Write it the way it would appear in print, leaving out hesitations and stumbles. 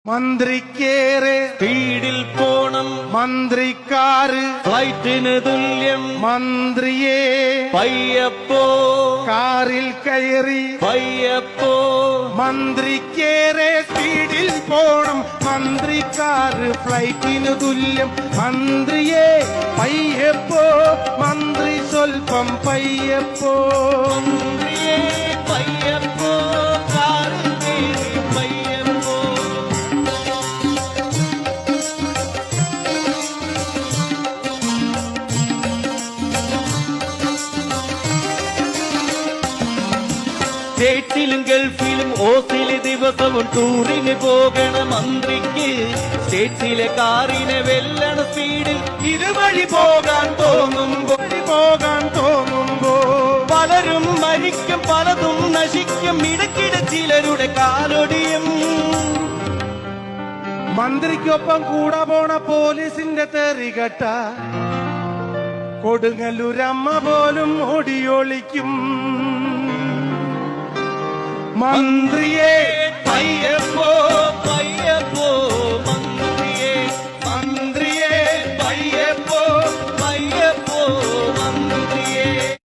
മന്ത്രിക്കേറെ സ്പീഡിൽ പോണം മന്ത്രിക്കാറ് ഫ്ലൈറ്റിന് തുല്യം മന്ത്രിയെ പയ്യപ്പോ കാറിൽ കയറി പയ്യപ്പോ മന്ത്രിക്കേറെ സ്പീഡിൽ പോണം മന്ത്രിക്കാറ് ഫ്ലൈറ്റിന് തുല്യം മന്ത്രിയെ പയ്യപ്പോ മന്ത്രി സ്വൽപ്പം പയ്യപ്പോ മന്ത്രിയെ പയ്യപ്പോ കാറിൽ കയറി പയ്യപ്പോ സ്റ്റേറ്റിലും ഗൾഫിലും ഓസിലെ ദിവസവും ടൂറിന് പോകണ മന്ത്രിക്ക് സ്റ്റേറ്റിലെ കാറിനെ വെല്ലണ സ്പീഡിൽ ഇരുവഴി പോകാൻ തോന്നുമ്പോ പലരും മരിക്കും പലതും നശിക്കും ഇടയ്ക്കിടെ ചിലരുടെ കാലൊടിയും മന്ത്രിക്കൊപ്പം കൂടെ പോണ പോലീസിന്റെ തെറികെട്ട കൊടുങ്ങല്ലൂരമ്മ പോലും ഓടിയൊളിക്കും മന്ത്രിയെ